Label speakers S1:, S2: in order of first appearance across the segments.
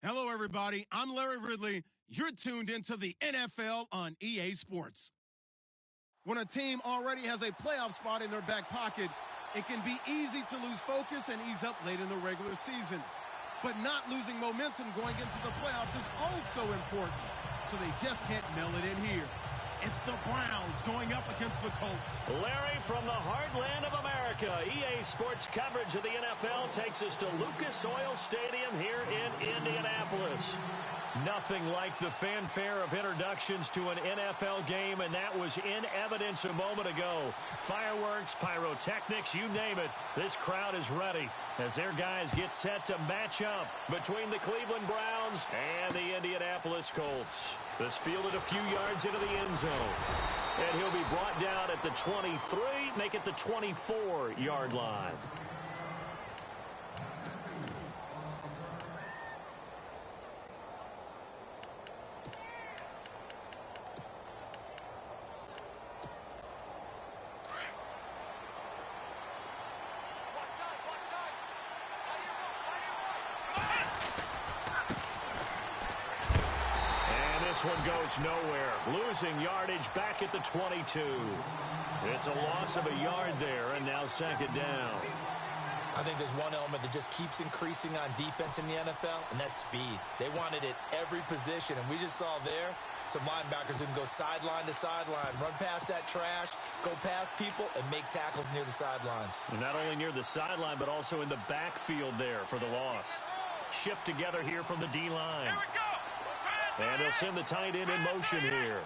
S1: Hello, everybody. I'm Larry Ridley. You're tuned into the NFL on EA Sports. When a team already has a playoff spot in their back pocket, it can be easy to lose focus and ease up late in the regular season. But not losing momentum going into the playoffs is also important, so they just can't mail it in here. It's the Browns going up against the Colts.
S2: Larry, from the heartland of America, EA Sports coverage of the NFL takes us to Lucas Oil Stadium here in Indianapolis. Nothing like the fanfare of introductions to an NFL game, and that was in evidence a moment ago. Fireworks, pyrotechnics, you name it. This crowd is ready as their guys get set to match up between the Cleveland Browns and the Indianapolis Colts. This fielded a few yards into the end zone, and he'll be brought down at the 23, make it the 24-yard line. This one goes nowhere, losing yardage back at the 22. It's a loss of a yard there, and now second down.
S3: I think there's one element that just keeps increasing on defense in the NFL, and that's speed. They want it at every position, and we just saw there some linebackers who can go sideline to sideline, run past that trash, go past people, and make tackles near the sidelines.
S2: And not only near the sideline, but also in the backfield there for the loss. Shift together here from the D-line.
S4: Here we go.
S2: And they'll send the tight end in motion here.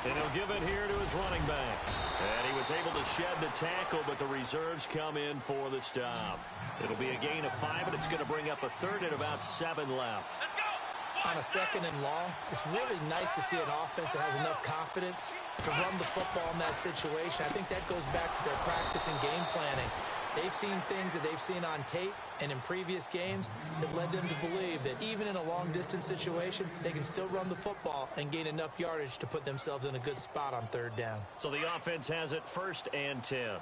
S2: And he'll give it here to his running back. And he was able to shed the tackle, but the reserves come in for the stop. It'll be a gain of 5, and it's going to bring up a third and about 7 left.
S3: On a second and long, it's really nice to see an offense that has enough confidence to run the football in that situation. I think that goes back to their practice and game planning. They've seen things that they've seen on tape and in previous games that led them to believe that even in a long-distance situation, they can still run the football and gain enough yardage to put themselves in a good spot on third down.
S2: So the offense has it 1st and 10.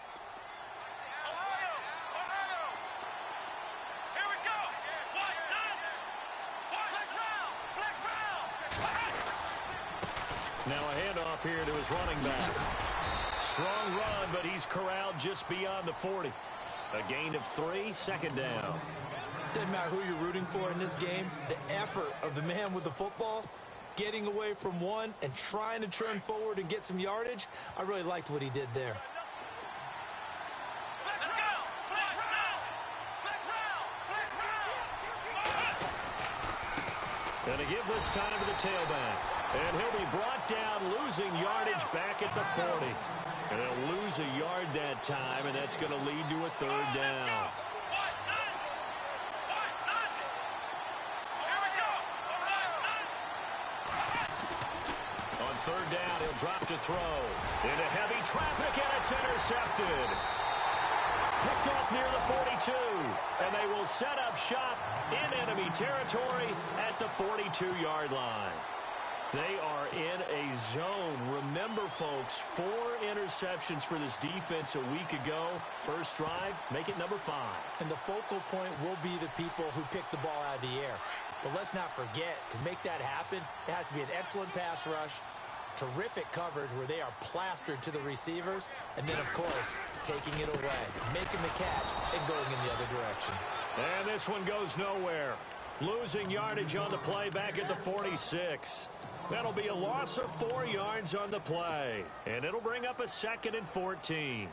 S2: Now a handoff here to his running back. Strong run, but he's corralled just beyond the 40. A gain of 3, second down.
S3: Doesn't matter who you're rooting for in this game. The effort of the man with the football, getting away from one and trying to turn forward and get some yardage, I really liked what he did there.
S2: And to give this time to the tailback. And he'll be brought down, losing yardage back at the 40. And they'll lose a yard that time, and that's going to lead to a third down. On third down, he'll drop to throw. Into heavy traffic, and it's intercepted. Picked off near the 42, and they will set up shop in enemy territory at the 42-yard line. They are in a zone. Remember, folks, 4 interceptions for this defense a week ago. First drive, make it number 5.
S3: And the focal point will be the people who pick the ball out of the air. But let's not forget, to make that happen, it has to be an excellent pass rush, terrific coverage where they are plastered to the receivers, and then, of course, taking it away, making the catch, and going in the other direction.
S2: And this one goes nowhere. Losing yardage on the play back at the 46. That'll be a loss of 4 yards on the play. And it'll bring up a 2nd and 14.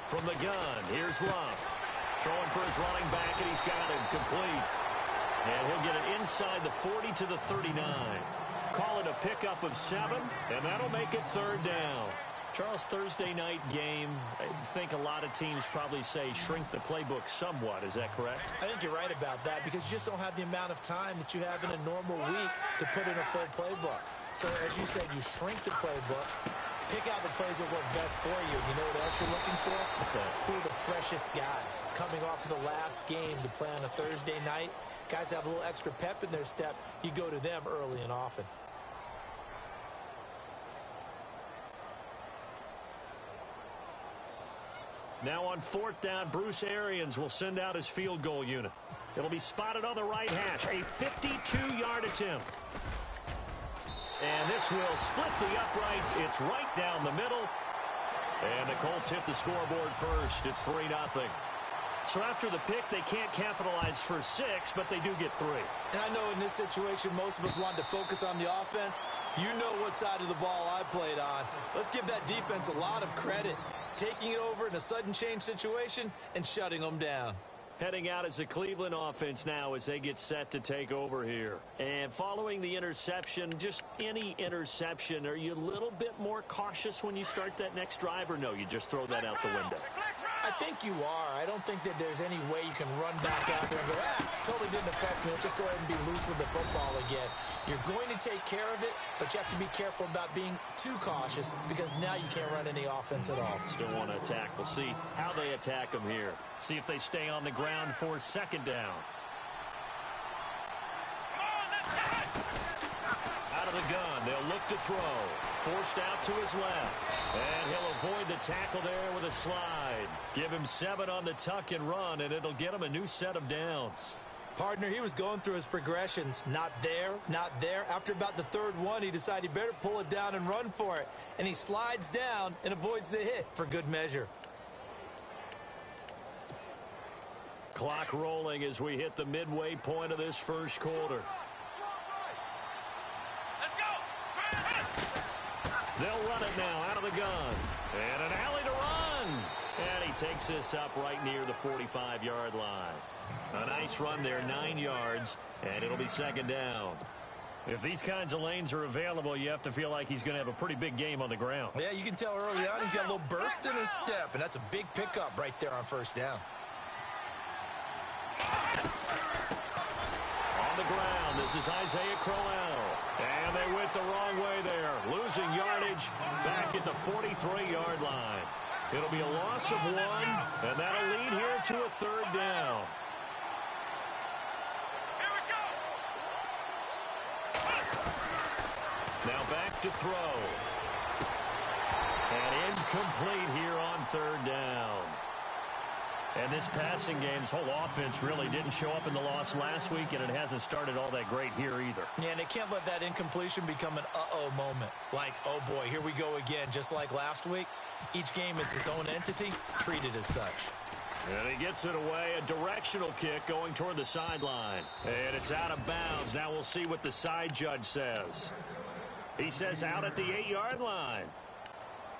S2: From the gun, here's Love. Throwing for his running back, and he's got it complete. And he'll get it inside the 40 to the 39. Call it a pickup of 7, and that'll make it third down. Charles, Thursday night game, I think a lot of teams probably say shrink the playbook somewhat. Is that correct?
S3: I think you're right about that because you just don't have the amount of time that you have in a normal week to put in a full playbook. So, as you said, you shrink the playbook, pick out the plays that work best for you. You know what else you're looking for?
S2: What's that?
S3: Who are the freshest guys coming off of the last game to play on a Thursday night? Guys have a little extra pep in their step. You go to them early and often.
S2: Now on fourth down, Bruce Arians will send out his field goal unit. It'll be spotted on the right hash, a 52-yard attempt. And this will split the uprights. It's right down the middle. And the Colts hit the scoreboard first. It's 3-0. So after the pick, they can't capitalize for 6, but they do get 3.
S3: And I know in this situation, most of us wanted to focus on the offense. You know what side of the ball I played on. Let's give that defense a lot of credit. Taking it over in a sudden change situation and shutting them down.
S2: Heading out is the Cleveland offense now as they get set to take over here. And following the interception, just any interception, are you a little bit more cautious when you start that next drive, or no, you just throw that out the window?
S3: I think you are. I don't think that there's any way you can run back out there and go, totally didn't affect me. Let's just go ahead and be loose with the football again. You're going to take care of it, but you have to be careful about being too cautious because now you can't run any offense at all.
S2: Still want to attack. We'll see how they attack them here. See if they stay on the ground for second down. Out of the gun, they'll look to throw. Forced out to his left. And he'll avoid the tackle there with a slide. Give him 7 on the tuck and run, and it'll get him a new set of downs.
S3: Partner, he was going through his progressions. Not there, not there. After about the third one, he decided he better pull it down and run for it. And he slides down and avoids the hit for good measure.
S2: Clock rolling as we hit the midway point of this first quarter. They'll run it now out of the gun. And an alley to run. And he takes this up right near the 45-yard line. A nice run there, 9 yards, and it'll be second down. If these kinds of lanes are available, you have to feel like he's going to have a pretty big game on the ground.
S3: Yeah, you can tell early on he's got a little burst in his step, and that's a big pickup right there on first down.
S2: On the ground, this is Isaiah Crowell. And they went the wrong way there. Losing yardage back at the 43-yard line. It'll be a loss of 1, and that'll lead here to a third down.
S4: Here we go.
S2: Now back to throw. And incomplete here on third down. And this passing game's whole offense really didn't show up in the loss last week, and it hasn't started all that great here either.
S3: Yeah, and they can't let that incompletion become an uh-oh moment. Like, oh boy, here we go again, just like last week. Each game is its own entity, treated as such.
S2: And he gets it away, a directional kick going toward the sideline. And it's out of bounds. Now we'll see what the side judge says. He says out at the 8-yard line.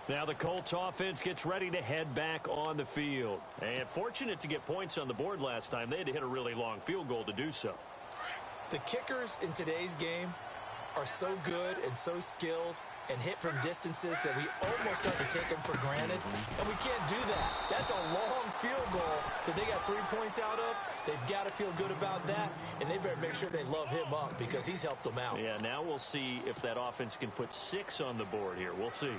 S2: Now the Colts offense gets ready to head back on the field. And fortunate to get points on the board last time. They had to hit a really long field goal to do so.
S3: The kickers in today's game are so good and so skilled and hit from distances that we almost start to take them for granted. And we can't do that. That's a long field goal that they got 3 points out of. They've got to feel good about that, and they better make sure they love him up because he's helped them out.
S2: Yeah, now we'll see if that offense can put 6 on the board here. We'll see.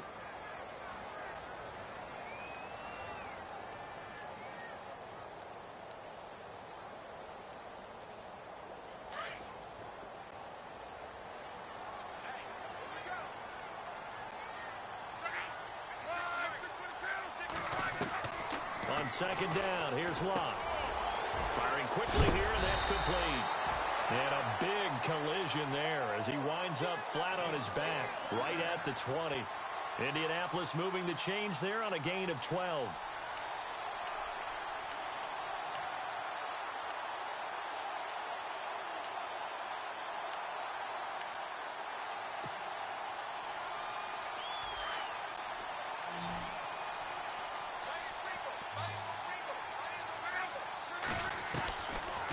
S2: On second down, here's Locke. Firing quickly here, and that's complete. And a big collision there as he winds up flat on his back, right at the 20. Indianapolis moving the chains there on a gain of 12.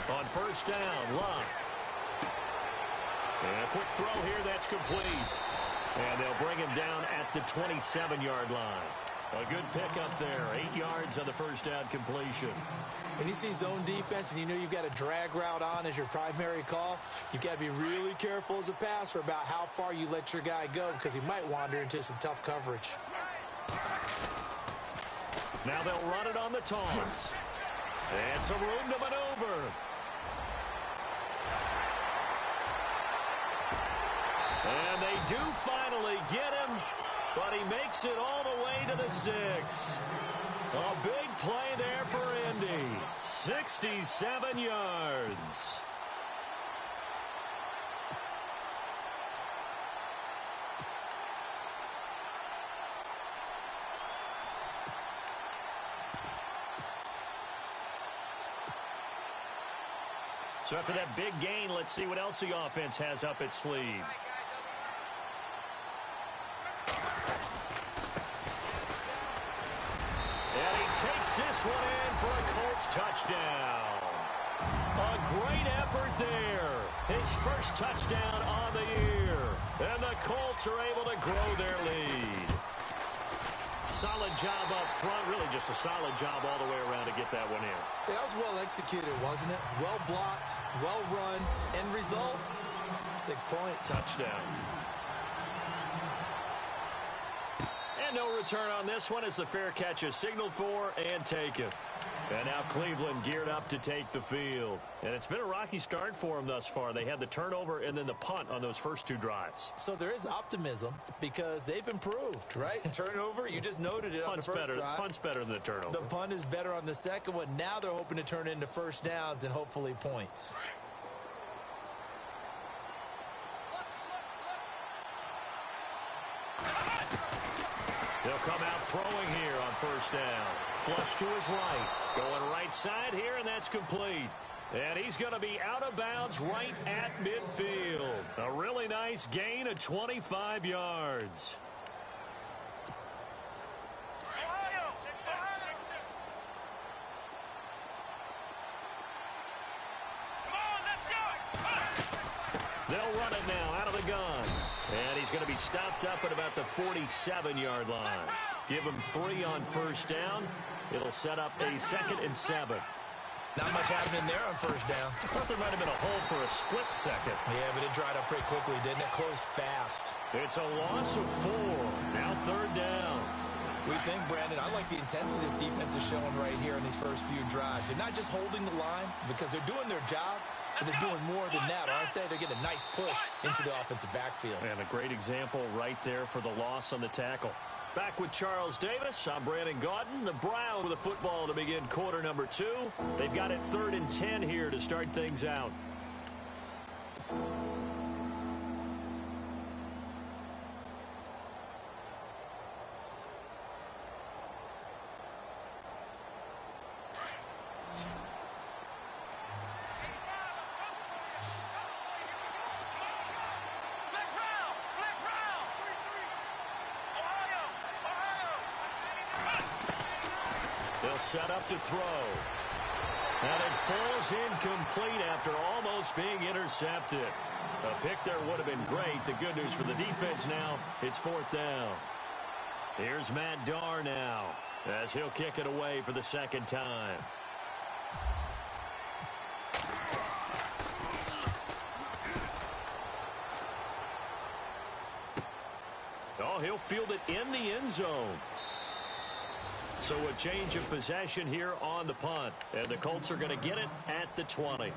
S2: On first down, Locke. And a quick throw here, that's complete. And they'll bring him down at the 27-yard line. A good pickup there. 8 yards on the first down completion.
S3: When you see zone defense and you know you've got a drag route on as your primary call, you've got to be really careful as a passer about how far you let your guy go because he might wander into some tough coverage.
S2: Now they'll run it on the toss. And some room to maneuver. And they do finally get him, but he makes it all the way to the 6. A big play there for Indy. 67 yards. So after that big gain, let's see what else the offense has up its sleeve. And he takes this one in for a Colts touchdown. A great effort there. His first touchdown on the year. And the Colts are able to grow their lead. Solid job up front. Really just a solid job all the way around to get that one in.
S3: That was well executed, wasn't it? Well blocked, well run. End result, 6 points.
S2: Touchdown. And no return on this one as the fair catch is signaled for and taken. And now Cleveland geared up to take the field. And it's been a rocky start for them thus far. They had the turnover and then the punt on those first 2 drives.
S3: So there is optimism because they've improved, right? Turnover, you just noted it on the first drive.
S2: Punt's better than the turnover.
S3: The punt is better on the second one. Now they're hoping to turn into first downs and hopefully points.
S2: They'll come out throwing here on first down. Flush to his right. Going right side here, and that's complete. And he's going to be out of bounds right at midfield. A really nice gain of 25 yards. They'll run it now out of the gun. And he's going to be stopped up at about the 47-yard line. Give him 3 on first down. It'll set up a 2nd and 7.
S3: Not much happening there on first down.
S2: I thought there might have been a hole for a split second.
S3: Yeah, but it dried up pretty quickly, didn't it? Closed fast.
S2: It's a loss of 4. Now 3rd down.
S3: We think, Brandon, I like the intensity this defense is showing right here in these first few drives. They're not just holding the line because they're doing their job, but they're doing more than that, aren't they? They're getting a nice push into the offensive backfield.
S2: And a great example right there for the loss on the tackle. Back with Charles Davis, I'm Brandon Gaudin. The Browns with the football to begin quarter number 2. They've got it 3rd and 10 here to start things out. Set up to throw. And it falls incomplete after almost being intercepted. A pick there would have been great. The good news for the defense now, it's 4th down. Here's Matt Darr now as he'll kick it away for the 2nd time. Oh, he'll field it in the end zone. So a change of possession here on the punt. And the Colts are going to get it at the 20.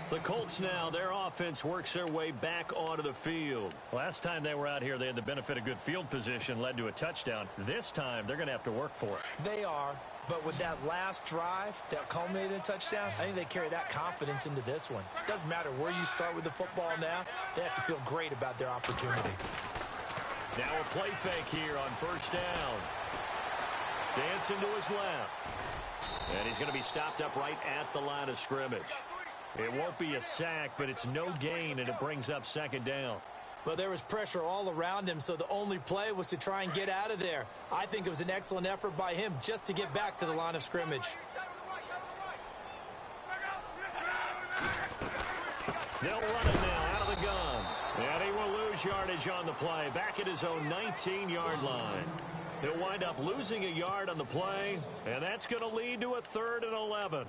S2: The Colts now, their offense works their way back onto the field. Last time they were out here, they had the benefit of good field position, led to a touchdown. This time, they're going to have to work for it.
S3: They are. But with that last drive that culminated in a touchdown, I think they carry that confidence into this one. Doesn't matter where you start with the football now. They have to feel great about their opportunity.
S2: Now a play fake here on first down. Dancing to his left. And he's going to be stopped up right at the line of scrimmage. It won't be a sack, but it's no gain, and it brings up 2nd down.
S3: Well, there was pressure all around him, so the only play was to try and get out of there. I think it was an excellent effort by him just to get back to the line of scrimmage. They'll run it now out of the gun. And he will lose
S2: gains yardage on the play, back at his own 19-yard line. He'll wind up losing a yard on the play, and that's going to lead to a 3rd and 11.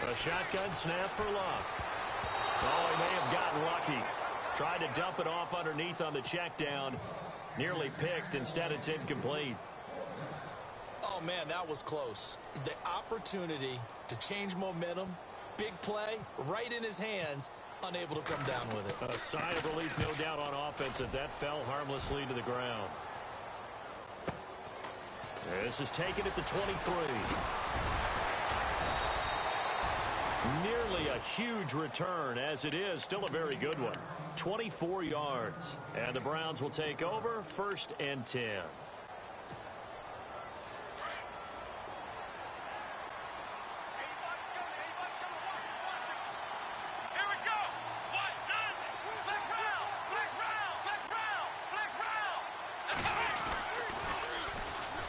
S2: A shotgun snap for Luck. Oh, he may have gotten lucky. Tried to dump it off underneath on the check down. Nearly picked. Instead, it's incomplete.
S3: Oh, man, that was close. The opportunity to change momentum, big play, right in his hands, unable to come down with it.
S2: A sigh of relief, no doubt, on offense that fell harmlessly to the ground. This is taken at the 23. Nearly a huge return, as it is still a very good one. 24 yards. And the Browns will take over, 1st and 10.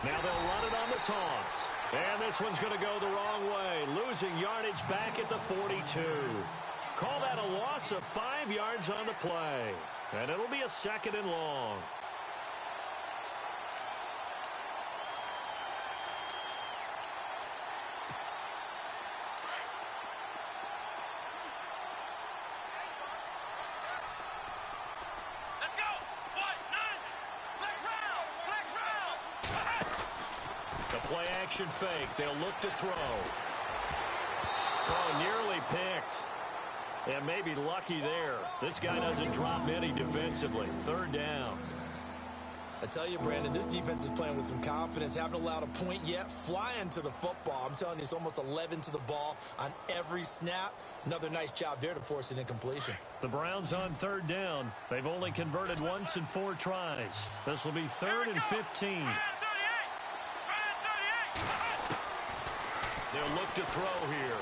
S2: Now they'll run it on the toss. And this one's going to go the wrong way. Losing yardage back at the 42. Call that a loss of 5 yards on the play. And it'll be a 2nd and long. Play-action fake. They'll look to throw. Oh, nearly picked. And maybe lucky there. This guy doesn't drop many defensively. 3rd down.
S3: I tell you, Brandon, this defense is playing with some confidence. Haven't allowed a point yet. Flying to the football. I'm telling you, it's almost 11 to the ball on every snap. Another nice job there to force an incompletion.
S2: The Browns on 3rd down. They've only converted once in 4 tries. This will be 3rd and 15. They'll look to throw here.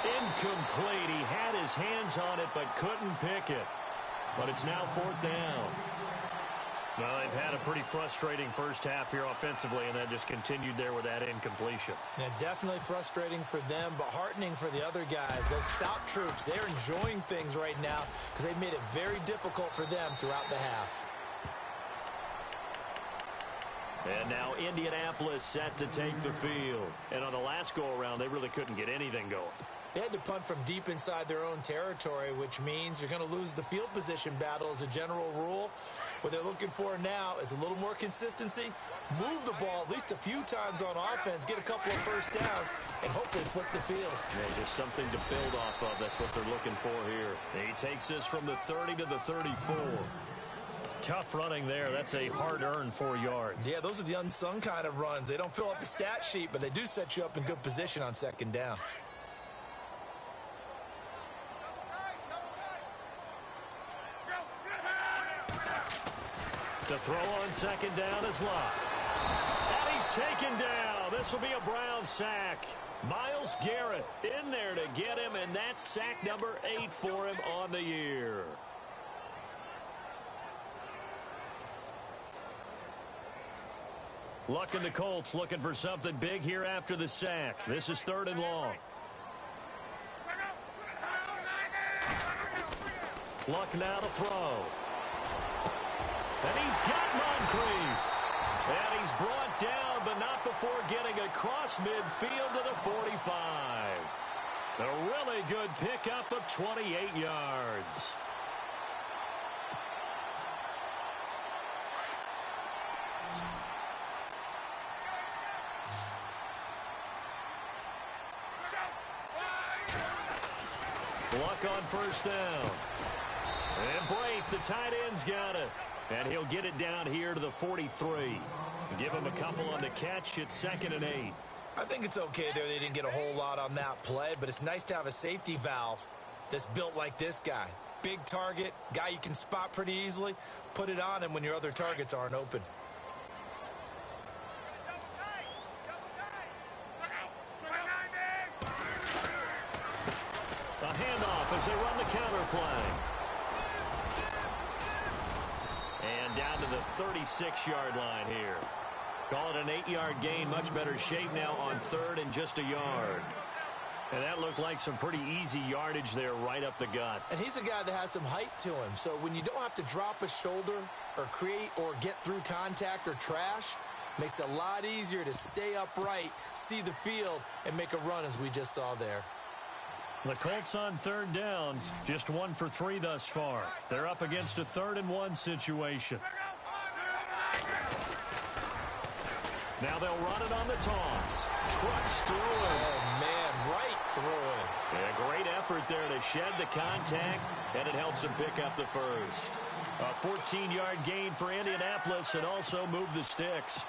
S2: Incomplete. He had his hands on it but couldn't pick it. But it's now 4th down. Well, they've had a pretty frustrating first half here offensively, and that just continued there with that incompletion.
S3: Yeah, definitely frustrating for them, but heartening for the other guys. Those stop troops, they're enjoying things right now because they've made it very difficult for them throughout the half.
S2: And now Indianapolis set to take the field. And on the last go-around, they really couldn't get anything going.
S3: They had to punt from deep inside their own territory, which means you're going to lose the field position battle as a general rule. What they're looking for now is a little more consistency, move the ball at least a few times on offense, get a couple of first downs, and hopefully flip the field.
S2: Yeah, just something to build off of. That's what they're looking for here. He takes this from the 30 to the 34. Tough running there. That's a hard-earned 4 yards.
S3: Yeah, those are the unsung kind of runs. They don't fill up the stat sheet, but they do set you up in good position on 2nd down.
S2: The throw on 2nd down is Luck. And he's taken down. This will be a Brown sack. Myles Garrett in there to get him, and that's sack number 8 for him on the year. Luck and the Colts looking for something big here after the sack. This is 3rd and long. Luck now to throw. And he's got Moncrief. And he's brought down, but not before getting across midfield to the 45. A really good pickup of 28 yards. Luck on 1st down. And Brate, the tight end's got it. And he'll get it down here to the 43. Give him a couple on the catch. It's 2nd and 8.
S3: I think it's okay there. They didn't get a whole lot on that play, but it's nice to have a safety valve that's built like this guy. big target, guy you can spot pretty easily. Put it on him when your other targets aren't open.
S2: A handoff as they run the counter play. And down to the 36-yard line here. Call it an 8-yard gain. Much better shape now on third and just a yard. And that looked like some pretty easy yardage there right up the gut.
S3: And he's a guy that has some height to him. So when you don't have to drop a shoulder or create or get through contact or trash, makes it a lot easier to stay upright, see the field, and make a run as we just saw there.
S2: The Colts on third down, just 1 for 3 thus far. They're up against a 3rd-and-1 situation. Now they'll run it on the toss. Trucks through it.
S3: Oh, man, right through it.
S2: Yeah, great effort there to shed the contact, and it helps them pick up the first. A 14-yard gain for Indianapolis and also move the sticks.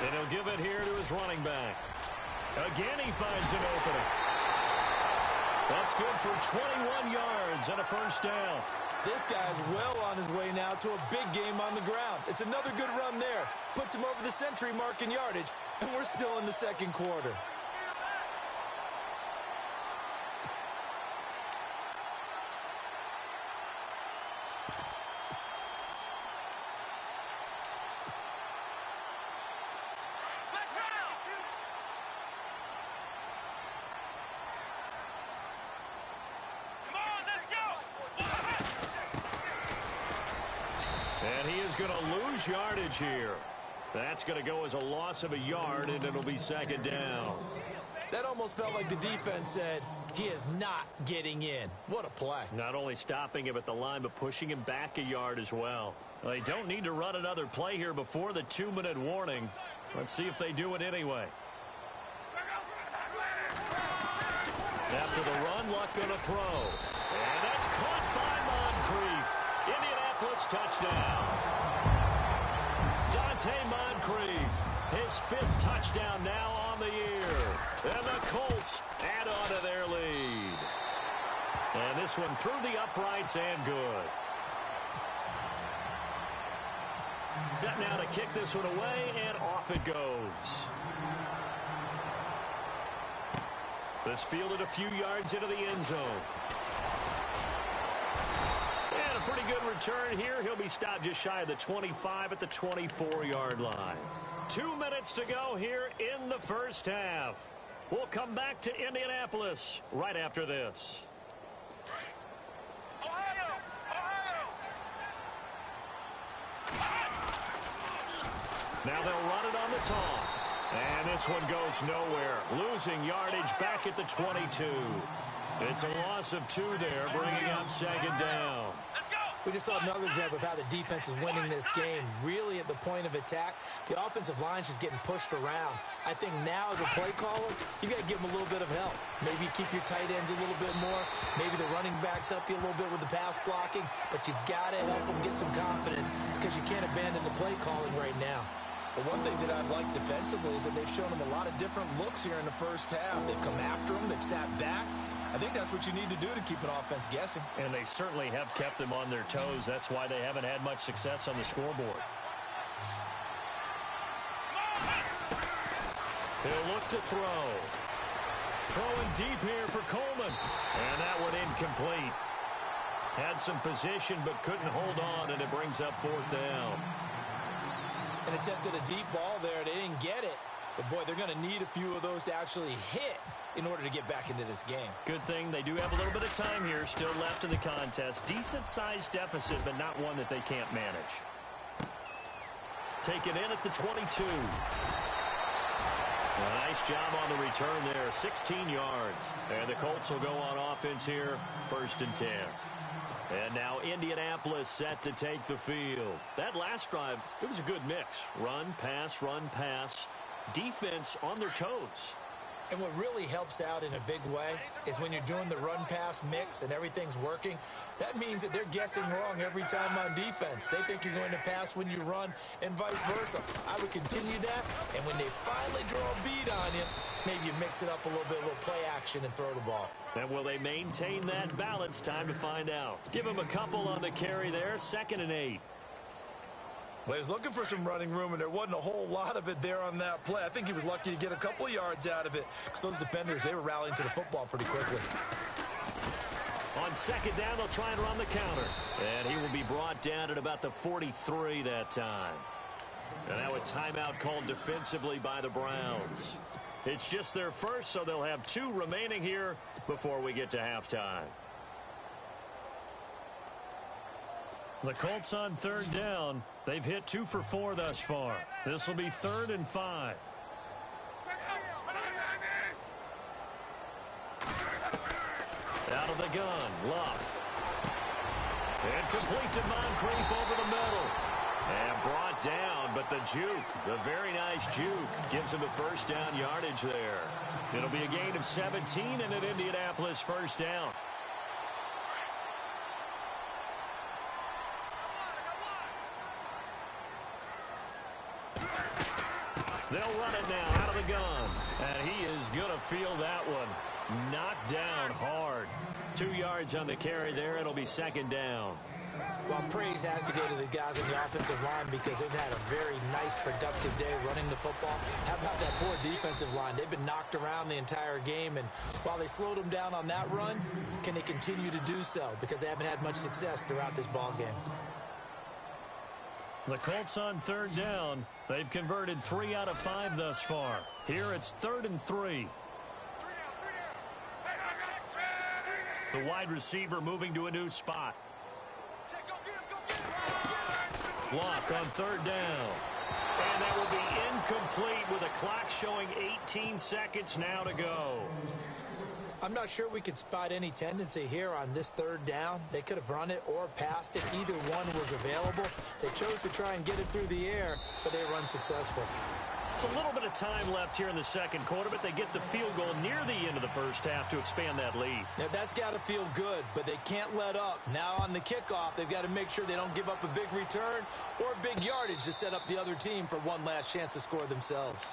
S2: And he'll give it here to his running back. Again, he finds an opening. That's good for 21 yards and a first down.
S3: This guy's well on his way now to a big game on the ground. It's another good run there. Puts him over the century mark in yardage, and we're still in the second quarter.
S2: And he is going to lose yardage here. That's going to go as a loss of a yard, and it'll be second down.
S3: That almost felt like the defense said, he is not getting in. What a play.
S2: Not only stopping him at the line, but pushing him back a yard as well. They don't need to run another play here before the 2-minute warning. Let's see if they do it anyway. After the run, Luck going to throw. And that's caught by Moncrief. Indianapolis touchdown. Dante Moncrief, his 5th touchdown now on the year. And the Colts add on to their lead. And this one through the uprights and good. Set now to kick this one away, and off it goes. This fielded a few yards into the end zone. And a pretty good return here. He'll be stopped just shy of the 25 at the 24-yard line. 2 minutes to go here in the first half. We'll come back to Indianapolis right after this. Now they'll run it on the toss. And this one goes nowhere. Losing yardage back at the 22. It's a loss of 2 there, bringing up second down.
S3: We just saw another example of how the defense is winning this game. Really at the point of attack, the offensive line's just getting pushed around. I think now as a play caller, you got to give them a little bit of help. Maybe keep your tight ends a little bit more. Maybe the running backs help you a little bit with the pass blocking. But you've got to help them get some confidence because you can't abandon the play calling right now. But one thing that I've liked defensively is that they've shown them a lot of different looks here in the first half. They've come after them. They've sat back. I think that's what you need to do to keep an offense guessing.
S2: And they certainly have kept them on their toes. That's why they haven't had much success on the scoreboard. He'll look to throw. Throwing deep here for Coleman. And that one incomplete. Had some position but couldn't hold on, and it brings up 4th down.
S3: An attempt at a deep ball there. They didn't get it. But, boy, they're going to need a few of those to actually hit in order to get back into this game.
S2: Good thing they do have a little bit of time here still left in the contest. Decent-sized deficit, but not one that they can't manage. Taken in at the 22. A nice job on the return there. 16 yards. And the Colts will go on offense here. 1st and 10. And now Indianapolis set to take the field. That last drive, it was a good mix. Run, pass, defense on their toes.
S3: And what really helps out in a big way is when you're doing the run-pass mix and everything's working, that means that they're guessing wrong every time on defense. They think you're going to pass when you run and vice versa. I would continue that, and when they finally draw a beat on you, maybe you mix it up a little bit, a little play action, and throw the ball.
S2: And will they maintain that balance? Time to find out. Give them a couple on the carry there, 2nd and 8.
S5: Well, he was looking for some running room, and there wasn't a whole lot of it there on that play. I think he was lucky to get a couple of yards out of it because those defenders, they were rallying to the football pretty quickly.
S2: On 2nd down, they'll try and run the counter. And he will be brought down at about the 43 that time. And now a timeout called defensively by the Browns. It's just their first, so they'll have 2 remaining here before we get to halftime. The Colts on 3rd down. They've hit 2 for 4 thus far. This will be 3rd and 5. Out of the gun, Luck. And complete to Moncrief over the middle. And brought down, but the juke, the very nice juke, gives him a 1st down yardage there. It'll be a gain of 17 and an Indianapolis 1st down. They'll run it now out of the gun. And he is going to feel that one. Knocked down hard. 2 yards on the carry there. It'll be 2nd down.
S3: Well, praise has to go to the guys on the offensive line because they've had a very nice, productive day running the football. How about that poor defensive line? They've been knocked around the entire game, and while they slowed them down on that run, can they continue to do so? Because they haven't had much success throughout this ball game.
S2: The Colts on 3rd down. They've converted 3 out of 5 thus far. Here it's 3rd and 3. The wide receiver moving to a new spot. Block on 3rd down. And that will be incomplete with a clock showing 18 seconds now to go.
S3: I'm not sure we could spot any tendency here on this 3rd down. They could have run it or passed it. Either one was available. They chose to try and get it through the air, but they were unsuccessful.
S2: It's a little bit of time left here in the 2nd quarter, but they get the field goal near the end of the 1st half to expand that lead.
S3: Now, that's got to feel good, but they can't let up. Now on the kickoff, they've got to make sure they don't give up a big return or big yardage to set up the other team for one last chance to score themselves.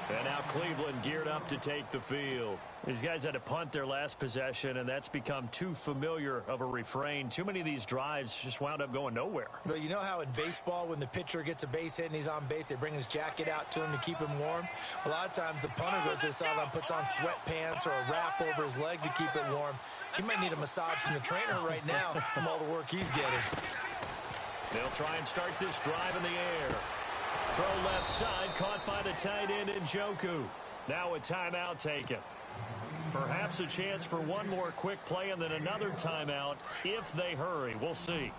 S2: And now Cleveland geared up to take the field. These guys had to punt their last possession, and that's become too familiar of a refrain. Too many of these drives just wound up going nowhere.
S3: But you know how in baseball, when the pitcher gets a base hit and he's on base, they bring his jacket out to him to keep him warm? A lot of times the punter goes to the sideline, puts on sweatpants or a wrap over his leg to keep it warm. He might need a massage from the trainer right now from all the work he's getting.
S2: They'll try and start this drive in the air. Throw left side, caught by the tight end Njoku. Now a timeout taken. Perhaps a chance for one more quick play and then another timeout if they hurry. We'll see.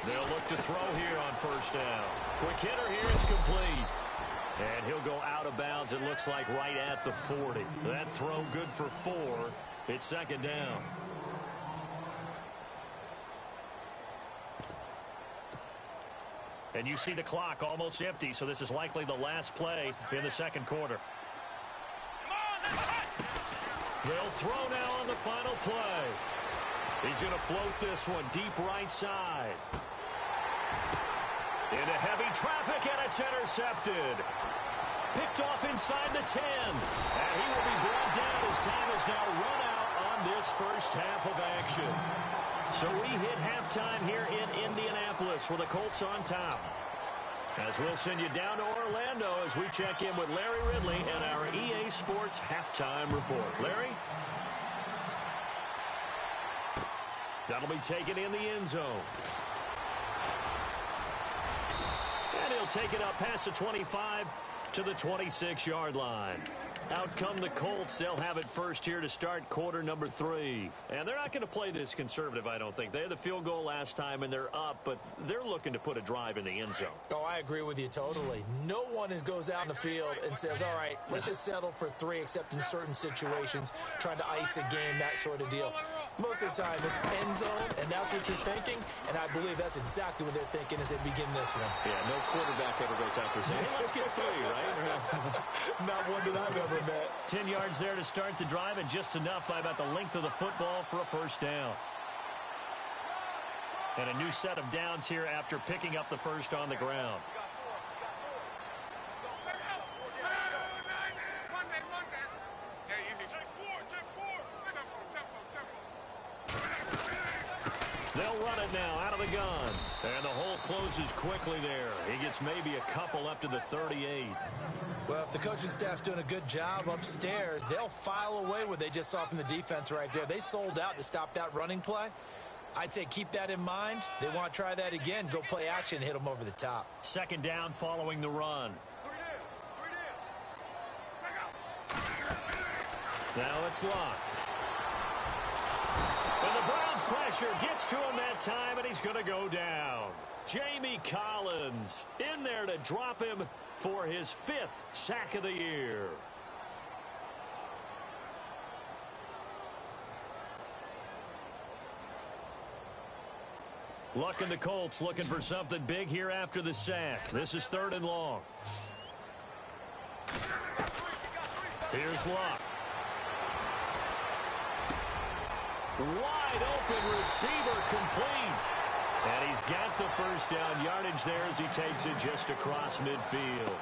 S2: They'll look to throw here on 1st down. Quick hitter here is complete. And he'll go out of bounds, it looks like, right at the 40. That throw good for 4. It's 2nd down. And you see the clock almost empty, so this is likely the last play in the 2nd quarter. They'll throw now on the final play. He's going to float this one deep right side. Into heavy traffic, and it's intercepted. Picked off inside the 10. And he will be brought down as time has now run out on this 1st half of action. So we hit halftime here in Indianapolis with the Colts on top. As we'll send you down to Orlando as we check in with Larry Ridley and our EA Sports halftime report. Larry? That'll be taken in the end zone. And he'll take it up past the 25 to the 26-yard line. Out come the Colts. They'll have it first here to start quarter number 3. And they're not going to play this conservative, I don't think. They had the field goal last time, and they're up, but they're looking to put a drive in the end zone.
S3: Oh, I agree with you totally. No one goes out in the field and says, all right, let's just settle for 3, except in certain situations, trying to ice a game, that sort of deal. Most of the time, it's end zone, and that's what you're thinking, and I believe that's exactly what they're thinking as they begin this one.
S2: Yeah, no quarterback ever goes out there saying, hey, let's get 3, right?
S5: Not one that I've ever met.
S2: 10 yards there to start the drive, and just enough by about the length of the football for a first down. And a new set of downs here after picking up the first on the ground. They'll run it now out of the gun. And the hole closes quickly there. He gets maybe a couple up to the 38.
S3: Well, if the coaching staff's doing a good job upstairs, they'll file away what they just saw from the defense right there. They sold out to stop that running play. I'd say keep that in mind. They want to try that again. Go play action, hit them over the top.
S2: Second down following the run. Now it's locked. And the Browns pressure gets to him that time, and he's going to go down. Jamie Collins in there to drop him for his 5th sack of the year. Luck in the Colts looking for something big here after the sack. This is 3rd and long. Here's Luck. Wide open receiver complete. And he's got the first down yardage there as he takes it just across midfield.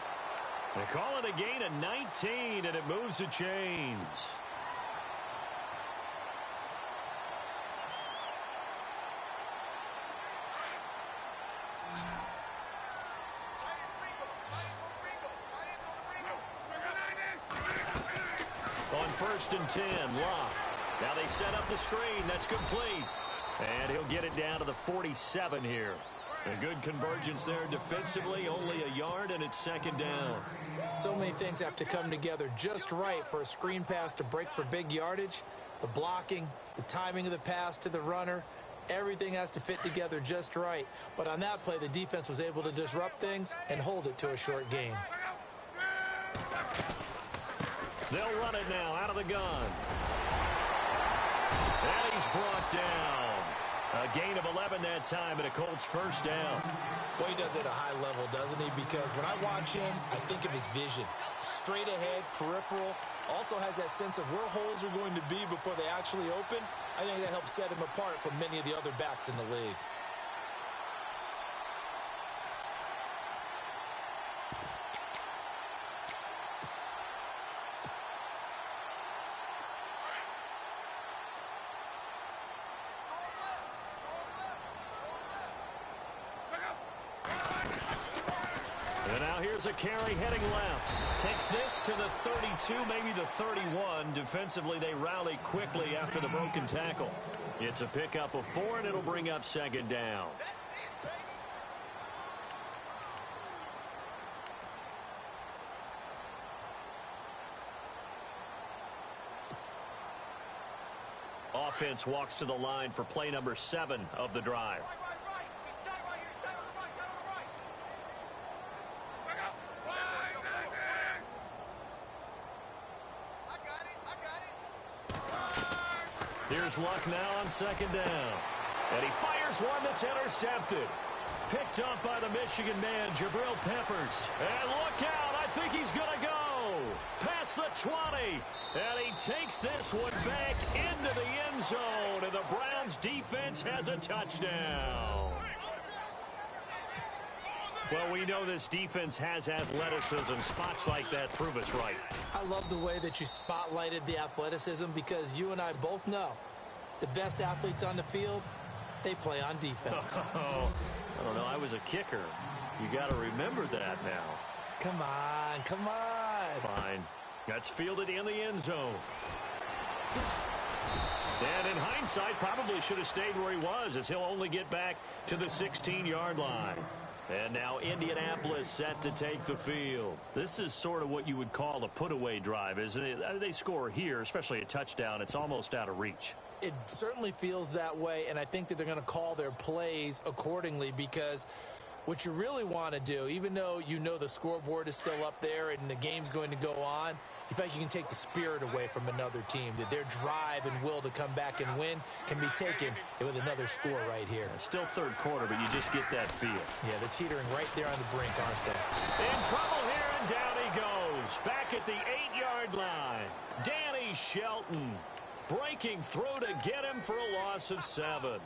S2: They call it a gain of 19, and it moves the chains. On 1st and 10, Locke. Now they set up the screen. That's complete. And he'll get it down to the 47 here. A good convergence there defensively. Only a yard, and it's 2nd down.
S3: So many things have to come together just right for a screen pass to break for big yardage. The blocking, the timing of the pass to the runner, everything has to fit together just right. But on that play, the defense was able to disrupt things and hold it to a short gain.
S2: They'll run it now out of the gun. And he's brought down. A gain of 11 that time, and a Colts first down.
S3: Boy, he does it at a high level, doesn't he? Because when I watch him, I think of his vision. Straight ahead, peripheral. Also has that sense of where holes are going to be before they actually open. I think that helps set him apart from many of the other backs in the league.
S2: Here's a carry heading left. Takes this to the 32, maybe the 31. Defensively, they rally quickly after the broken tackle. It's a pickup of 4, and it'll bring up 2nd down. Offense walks to the line for play number 7 of the drive. Here's Luck now on 2nd down. And he fires one that's intercepted. Picked up by the Michigan man, Jabril Peppers. And look out, I think he's going to go. Past the 20. And he takes this one back into the end zone. And the Browns defense has a touchdown. Well, we know this defense has athleticism. Spots like that prove us right.
S3: I love the way that you spotlighted the athleticism because you and I both know the best athletes on the field, they play on defense.
S2: Oh, I don't know. I was a kicker. You got to remember that now.
S3: Come on, come on.
S2: Fine. That's fielded in the end zone. And in hindsight, probably should have stayed where he was as he'll only get back to the 16-yard line. And now Indianapolis set to take the field. This is sort of what you would call a put-away drive, isn't it? They score here, especially a touchdown. It's almost out of reach.
S3: It certainly feels that way, and I think that they're going to call their plays accordingly because what you really want to do, even though you know the scoreboard is still up there and the game's going to go on, you feel like you can take the spirit away from another team, that their drive and will to come back and win can be taken with another score right here.
S2: Yeah, still third quarter, but you just get that feel.
S3: Yeah, they're teetering right there on the brink, aren't they?
S2: In trouble here, and down he goes. Back at the 8-yard line. Danny Shelton breaking through to get him for a loss of 7.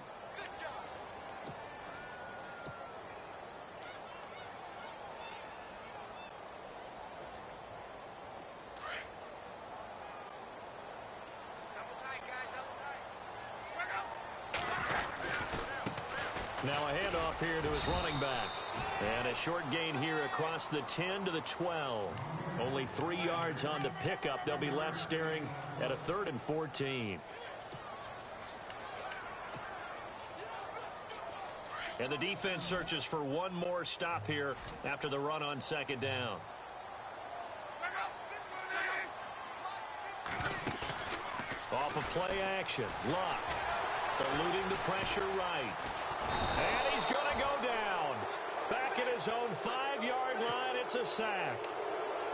S2: Now a handoff here to his running back. And a short gain here across the 10 to the 12. Only 3 yards on the pickup. They'll be left staring at a 3rd and 14. And the defense searches for one more stop here after the run on 2nd down. Off of play action. Luck eluding the pressure right. And he's going to go down. Back at his own 5-yard line, it's a sack.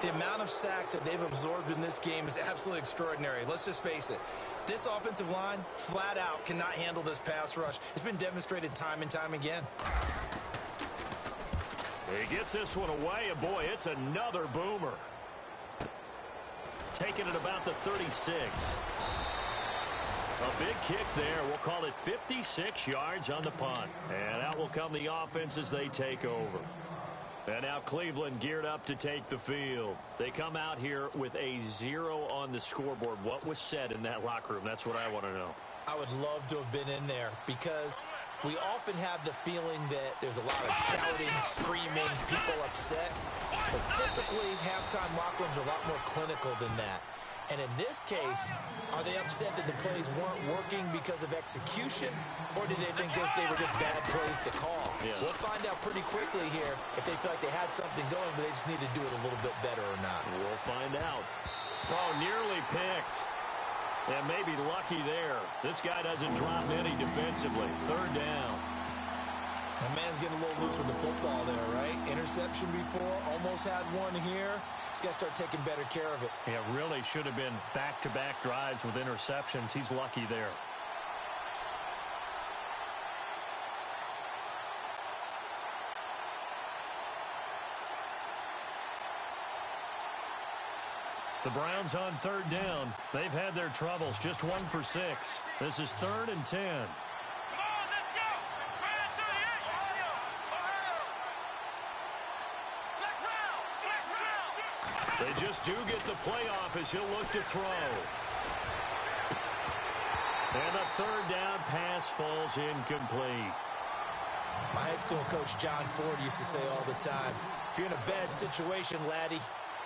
S5: The amount of sacks that they've absorbed in this game is absolutely extraordinary. Let's just face it. This offensive line, flat out, cannot handle this pass rush. It's been demonstrated time and time again.
S2: He gets this one away, and boy, it's another boomer. Taking it about the 36. A big kick there. We'll call it 56 yards on the punt. And out will come the offense as they take over. And now Cleveland geared up to take the field. They come out here with a 0 on the scoreboard. What was said in that locker room? That's what I want to know.
S3: I would love to have been in there because we often have the feeling that there's a lot of shouting, screaming, people upset. But typically, halftime locker rooms are a lot more clinical than that. And in this case, are they upset that the plays weren't working because of execution, or did they think they were just bad plays to call?
S2: Yeah.
S3: We'll find out pretty quickly here if they feel like they had something going, but they just need to do it a little bit better or not.
S2: We'll find out. Oh, nearly picked. And maybe lucky there. This guy doesn't drop any defensively. 3rd down.
S5: My man's getting a little loose with the football there, right? Interception before, almost had one here. He's got to start taking better care of it.
S2: Yeah, really should have been back-to-back drives with interceptions. He's lucky there. The Browns on 3rd down. They've had their troubles. Just 1 for 6. This is 3rd and 10. They just do get the playoff as he'll look to throw. And a 3rd down pass falls incomplete.
S3: My high school coach, John Ford, used to say all the time, if you're in a bad situation, laddie,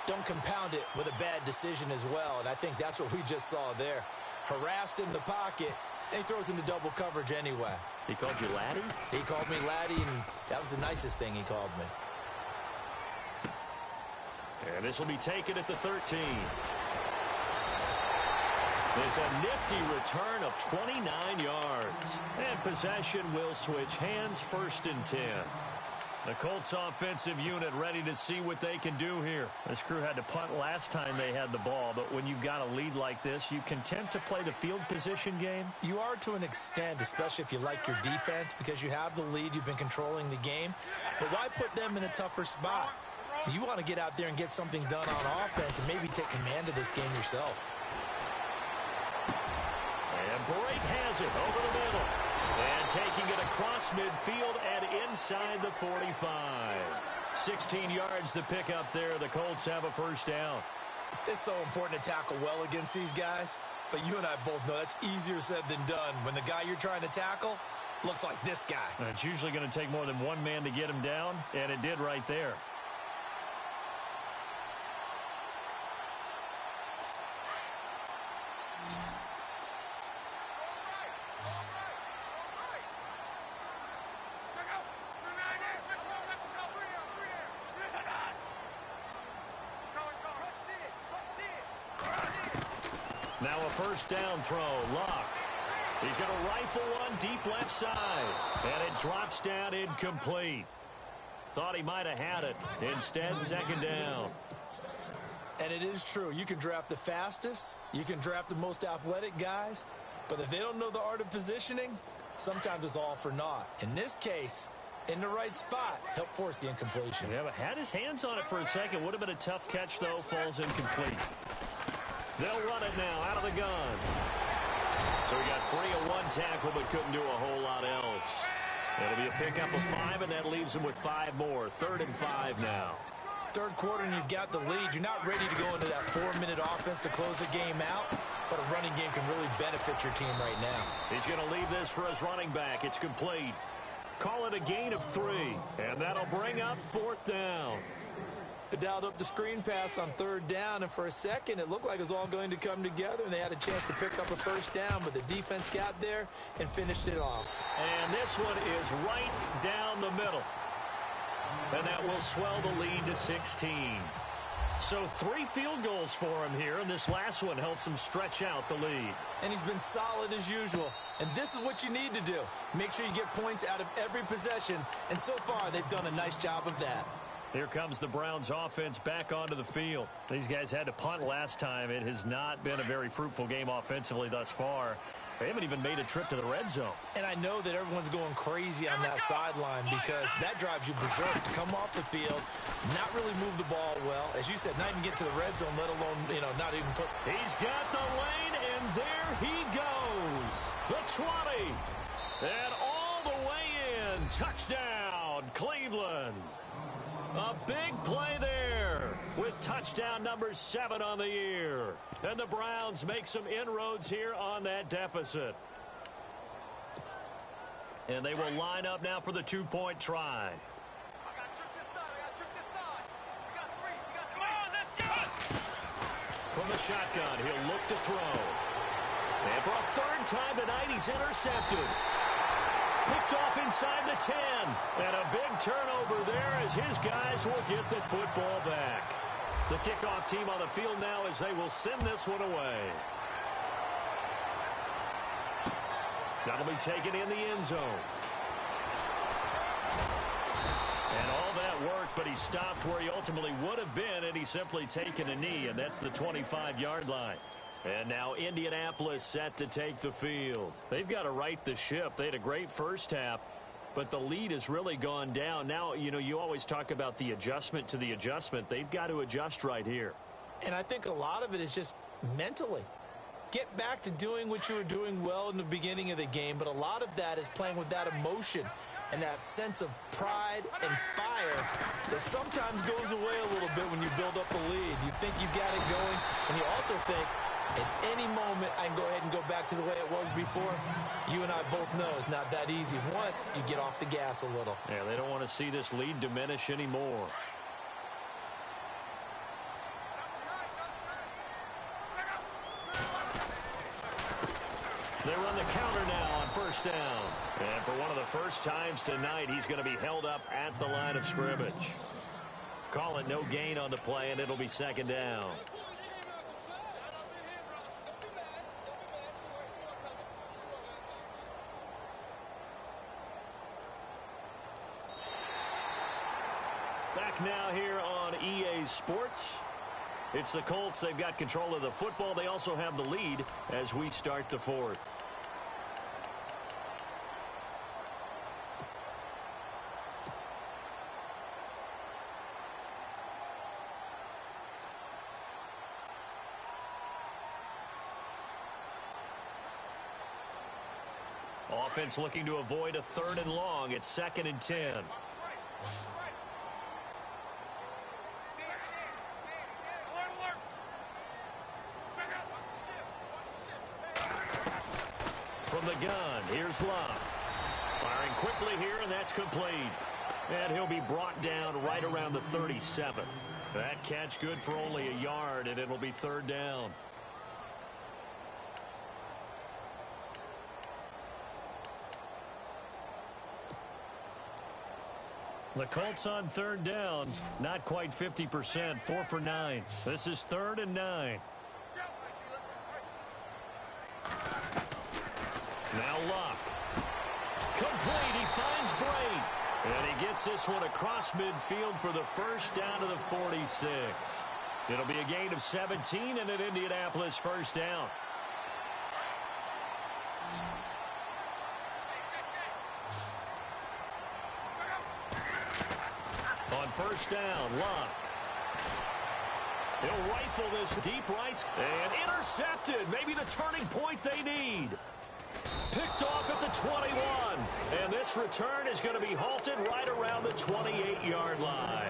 S3: don't compound it with a bad decision as well. And I think that's what we just saw there. Harassed in the pocket, and he throws into double coverage anyway.
S2: He called you laddie?
S3: He called me laddie, and that was the nicest thing he called me.
S2: And this will be taken at the 13. It's a nifty return of 29 yards. And possession will switch hands, 1st and 10. The Colts offensive unit ready to see what they can do here. This crew had to punt last time they had the ball, but when you've got a lead like this, you can tend to play the field position game.
S3: You are to an extent, especially if you like your defense, because you have the lead, you've been controlling the game. But why put them in a tougher spot? You want to get out there and get something done on offense and maybe take command of this game yourself.
S2: And Bright has it over the middle. And taking it across midfield and inside the 45. 16 yards to pick up there. The Colts have a 1st down.
S5: It's so important to tackle well against these guys. But you and I both know that's easier said than done. When the guy you're trying to tackle looks like this guy.
S2: And it's usually going to take more than one man to get him down. And it did right there. Now a 1st down throw. Luck. He's going to rifle one deep left side. And it drops down incomplete. Thought he might have had it. Instead, 2nd down.
S5: And it is true. You can draft the fastest. You can draft the most athletic guys. But if they don't know the art of positioning, sometimes it's all for naught. In this case, in the right spot, help force the incompletion.
S2: Yeah, but had his hands on it for a second. Would have been a tough catch, though. Falls incomplete. They'll run it now out of the gun. So we got 3 on 1 tackle, but couldn't do a whole lot else. It'll be a pickup of 5, and that leaves him with 5 more. 3rd and 5 now.
S5: Third quarter, and you've got the lead. You're not ready to go into that 4-minute offense to close the game out, but a running game can really benefit your team right now.
S2: He's going to leave this for his running back. It's complete. Call it a gain of 3, and that'll bring up 4th down.
S5: They dialed up the screen pass on 3rd down, and for a second, it looked like it was all going to come together, and they had a chance to pick up a 1st down, but the defense got there and finished it off.
S2: And this one is right down the middle. And that will swell the lead to 16. So 3 field goals for him here, and this last one helps him stretch out the lead.
S5: And he's been solid as usual. And this is what you need to do. Make sure you get points out of every possession. And so far, they've done a nice job of that.
S2: Here comes the Browns offense back onto the field. These guys had to punt last time. It has not been a very fruitful game offensively thus far. They haven't even made a trip to the red zone.
S5: And I know that everyone's going crazy on that sideline because that drives you berserk to come off the field, not really move the ball well. As you said, not even get to the red zone, let alone, not even put.
S2: He's got the lane, and there he goes. The 20. And all the way in. Touchdown, Cleveland. A big play there with touchdown number 7 on the year. And the Browns make some inroads here on that deficit. And they will line up now for the 2-point try. From the shotgun, he'll look to throw. And for a 3rd time tonight, he's intercepted. Picked off inside the 10. And a big turnover there as his guys will get the football back. The kickoff team on the field now as they will send this one away. That'll be taken in the end zone. And all that worked, but he stopped where he ultimately would have been, and he's simply taken a knee, and that's the 25-yard line. And now Indianapolis set to take the field. They've got to right the ship. They had a great first half, but the lead has really gone down. Now, you always talk about the adjustment to the adjustment. They've got to adjust right here.
S5: And I think a lot of it is just mentally. Get back to doing what you were doing well in the beginning of the game, but a lot of that is playing with that emotion and that sense of pride and fire that sometimes goes away a little bit when you build up a lead. You think you got it going, and you also think, at any moment, I can go ahead and go back to the way it was before. You and I both know it's not that easy once you get off the gas a little.
S2: Yeah, they don't want to see this lead diminish anymore. They run the counter now on 1st down. And for one of the first times tonight, he's going to be held up at the line of scrimmage. Call it no gain on the play, and it'll be 2nd down. Back now here on EA Sports. It's the Colts. They've got control of the football. They also have the lead as we start the 4th. Offense looking to avoid a 3rd and long. It's 2nd and 10. From the gun, here's Love. Firing quickly here, and that's complete. And he'll be brought down right around the 37. That catch good for only a yard, and it'll be 3rd down. The Colts on 3rd down, not quite 50%, 4 for 9. This is 3rd and 9. Now Luck. Complete. He finds Bray. And he gets this one across midfield for the 1st down to the 46. It'll be a gain of 17 and an Indianapolis first down. On first down, Luck. He'll rifle this deep right and intercepted. Maybe the turning point they need. Picked off at the 21. And this return is going to be halted right around the 28-yard line.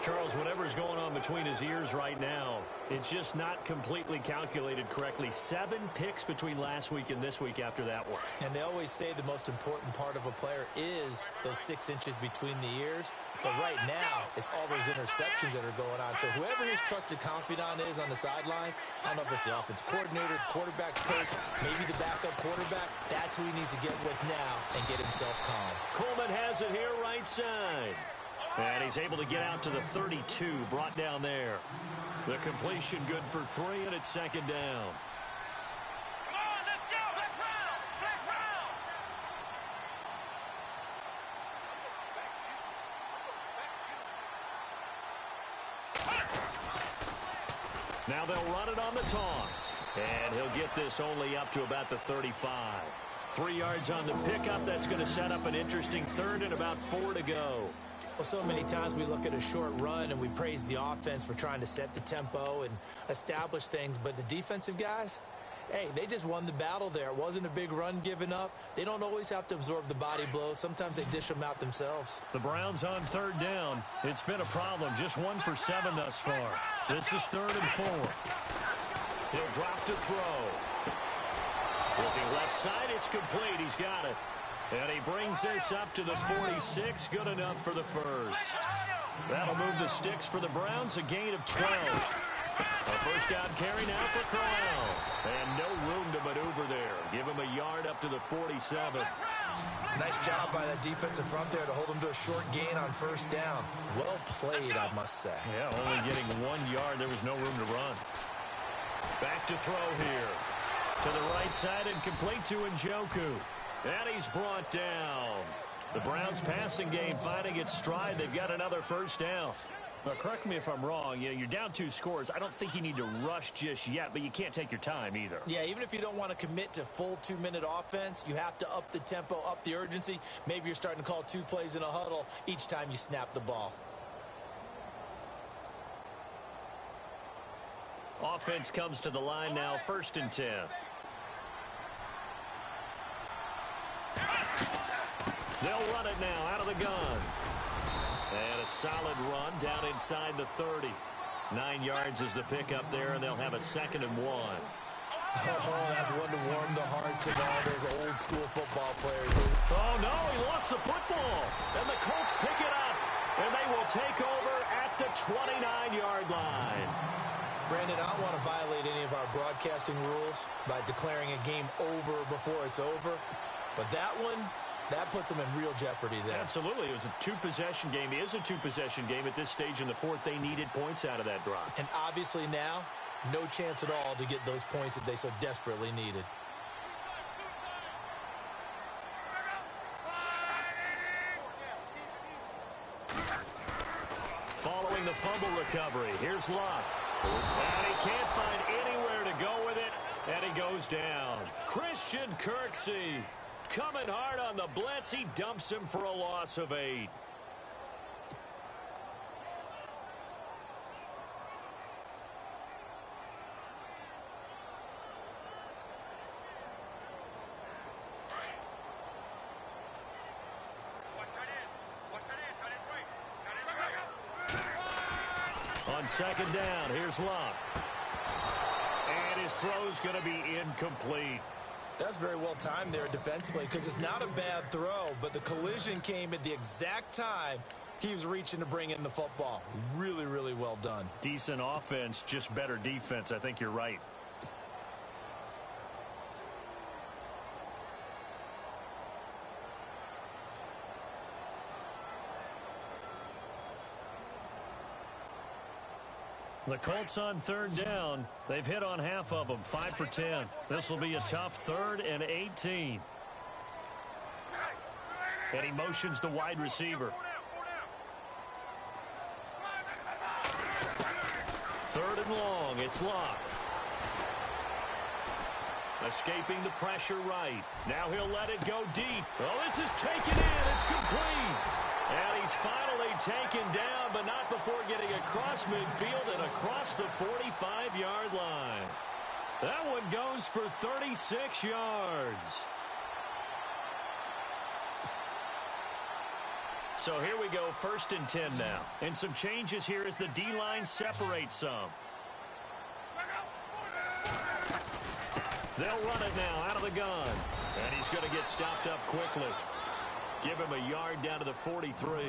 S2: Charles, whatever's going on between his ears right now, it's just not completely calculated correctly. 7 picks between last week and this week after that one.
S3: And they always say the most important part of a player is those 6 inches between the ears. But right now, it's all those interceptions that are going on. So whoever his trusted confidant is on the sidelines, I don't know if it's the offensive coordinator, quarterback's coach, maybe the backup quarterback, that's who he needs to get with now and get himself calm.
S2: Coleman has it here right side. And he's able to get out to the 32, brought down there. The completion good for 3, and it's second down.
S4: Come on, let's go. Let's round. Let's round.
S2: Now they'll run it on the toss. And he'll get this only up to about the 35. 3 yards on the pickup. That's going to set up an interesting third and about 4 to go.
S3: Well, so many times we look at a short run and we praise the offense for trying to set the tempo and establish things. But the defensive guys, hey, they just won the battle there. It wasn't a big run given up. They don't always have to absorb the body blows. Sometimes they dish them out themselves.
S2: The Browns on third down. It's been a problem. Just 1 for 7 thus far. This is 3rd and 4. He'll drop to throw. Looking left side, it's complete. He's got it. And he brings this up to the 46. Good enough for the first. That'll move the sticks for the Browns. A gain of 12. A first down carry now for Crowell. And no room to maneuver there. Give him a yard up to the 47.
S3: Nice job by that defensive front there to hold him to a short gain on first down. Well played, I must say.
S2: Yeah, only getting 1 yard. There was no room to run. Back to throw here. To the right side and complete to Njoku. And he's brought down. The Browns passing game finding its stride. They've got another first down. Now, correct me if I'm wrong. You're down 2 scores. I don't think you need to rush just yet, but you can't take your time either.
S3: Yeah, even if you don't want to commit to full 2-minute offense, you have to up the tempo, up the urgency. Maybe you're starting to call 2 plays in a huddle each time you snap the ball.
S2: Offense comes to the line now, 1st and 10. They'll run it now out of the gun. And a solid run down inside the 30. 9 yards is the pickup there, and they'll have a 2nd and 1.
S3: Oh, that's one to warm the hearts of all those old school football players.
S2: Oh, no, he lost the football. And the Colts pick it up, and they will take over at the 29-yard line.
S3: Brandon, I don't want to violate any of our broadcasting rules by declaring a game over before it's over. But that one, that puts them in real jeopardy there.
S2: Absolutely. It was a 2-possession game. It is a 2-possession game at this stage in the 4th. They needed points out of that drive.
S3: And obviously now, no chance at all to get those points that they so desperately needed.
S2: Following the fumble recovery, here's Luck. And he can't find anywhere to go with it, and he goes down. Christian Kirksey coming hard on the blitz. He dumps him for a loss of 8. On 2nd down, here's Luck. And his throw's going to be incomplete.
S3: That's very well timed there defensively because it's not a bad throw, but the collision came at the exact time he was reaching to bring in the football. Really, really well done.
S2: Decent offense, just better defense. I think you're right. The Colts on 3rd down. They've hit on half of them, 5 for 10. This will be a tough 3rd and 18. And he motions the wide receiver. Third and long. It's Locke. Escaping the pressure right. Now he'll let it go deep. Oh, this is taken in. It's complete. And he's finally taken down, but not before getting across midfield and across the 45-yard line. That one goes for 36 yards. So here we go, 1st and 10 now. And some changes here as the D-line separates some. They'll run it now out of the gun. And he's going to get stopped up quickly. Give him a yard down to the 43.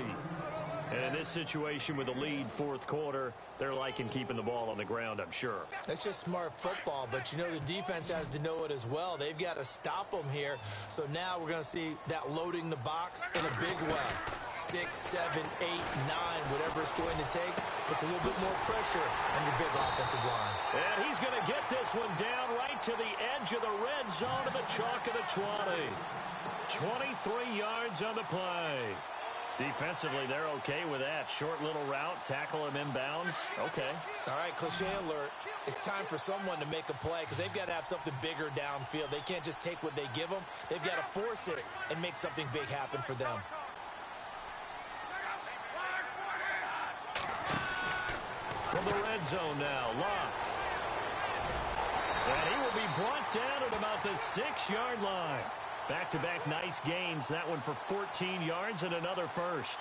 S2: And in this situation with the lead 4th quarter, they're liking keeping the ball on the ground, I'm sure.
S5: That's just smart football, but you know the defense has to know it as well. They've got to stop them here. So now we're going to see that loading the box in a big way. 6, 7, 8, 9, whatever it's going to take, puts a little bit more pressure on your big offensive line.
S2: And he's going to get this one down right to the edge of the red zone of the chalk of the 20. 23 yards on the play. Defensively, they're okay with that. Short little route, tackle him inbounds. Okay.
S5: All right, cliche alert. It's time for someone to make a play because they've got to have something bigger downfield. They can't just take what they give them. They've got to force it and make something big happen for them.
S2: From the red zone now, Locke. And he will be brought down at about the 6-yard line. Back-to-back nice gains. That one for 14 yards and another first.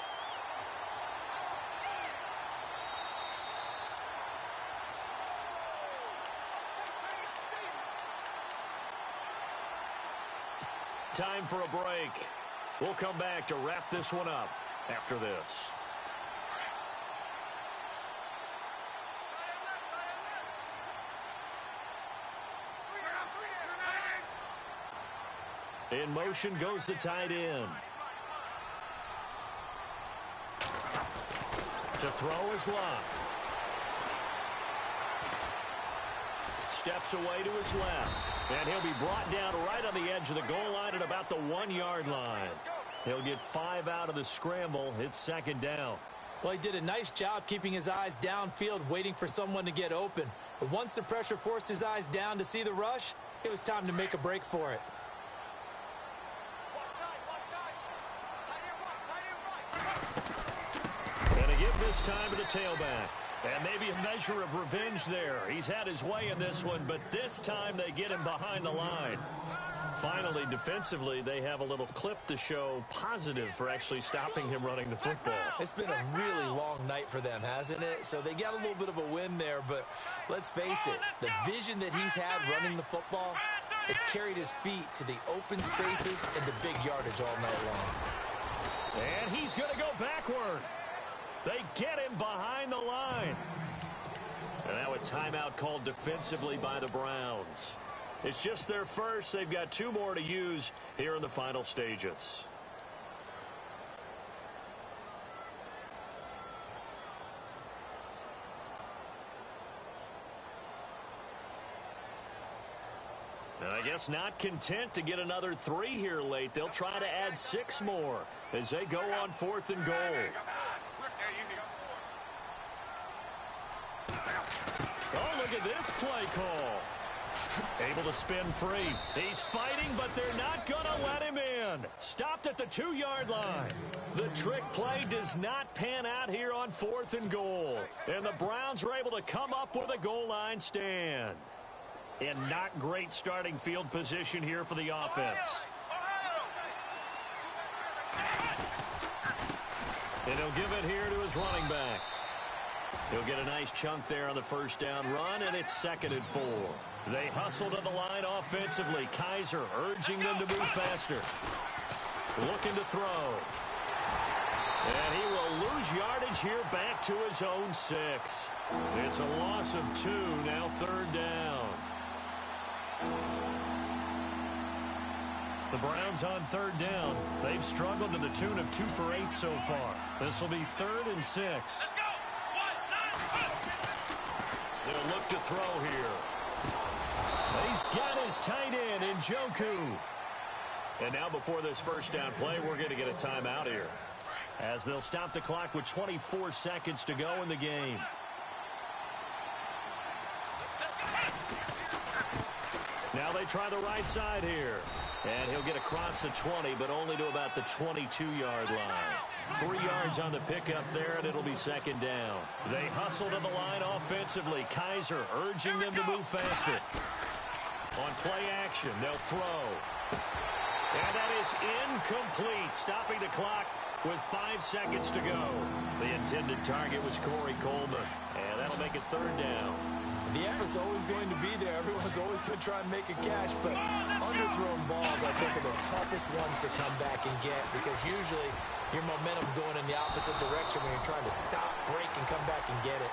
S2: Time for a break. We'll come back to wrap this one up after this. In motion goes the tight end. To throw is Locke. Steps away to his left. And he'll be brought down right on the edge of the goal line at about the 1-yard line. He'll get 5 out of the scramble. It's 2nd down.
S5: Well, he did a nice job keeping his eyes downfield, waiting for someone to get open. But once the pressure forced his eyes down to see the rush, it was time to make a break for it.
S2: Give this time to the tailback. And maybe a measure of revenge there. He's had his way in this one, but this time they get him behind the line. Finally, defensively, they have a little clip to show positive for actually stopping him running the football.
S5: It's been a really long night for them, hasn't it? So they got a little bit of a win there, but let's face it, the vision that he's had running the football has carried his feet to the open spaces and the big yardage all night long.
S2: And he's going to go backward. They get him behind the line. And now a timeout called defensively by the Browns. It's just their first. They've got 2 more to use here in the final stages. And I guess not content to get another 3 here late. They'll try to add 6 more as they go on 4th and goal. Oh, look at this play call. Able to spin free. He's fighting, but they're not going to let him in. Stopped at the 2-yard line. The trick play does not pan out here on 4th and goal. And the Browns are able to come up with a goal line stand. And not great starting field position here for the offense. And he'll give it here to his running back. He'll get a nice chunk there on the 1st down run, and it's 2nd and 4. They hustle to the line offensively. Kaiser urging them to move faster. Looking to throw. And he will lose yardage here back to his own 6. It's a loss of 2, now 3rd down. The Browns on 3rd down. They've struggled to the tune of 2 for 8 so far. This will be 3rd and 6. They'll look to throw here. He's got his tight end in Njoku. And now before this 1st down play, we're going to get a timeout here, as they'll stop the clock with 24 seconds to go in the game. Now they try the right side here. And he'll get across the 20, but only to about the 22-yard line. 3 yards on the pickup there, and it'll be second down. They hustle to the line offensively. Kaiser urging them to move faster. On play action, they'll throw. And that is incomplete, stopping the clock with 5 seconds to go. The intended target was Corey Coleman, and that'll make it third down.
S5: The effort's always going to be there. Everyone's always going to try and make a catch, but underthrown balls, I think, are the toughest ones to come back and get because usually your momentum's going in the opposite direction when you're trying to stop, break, and come back and get it.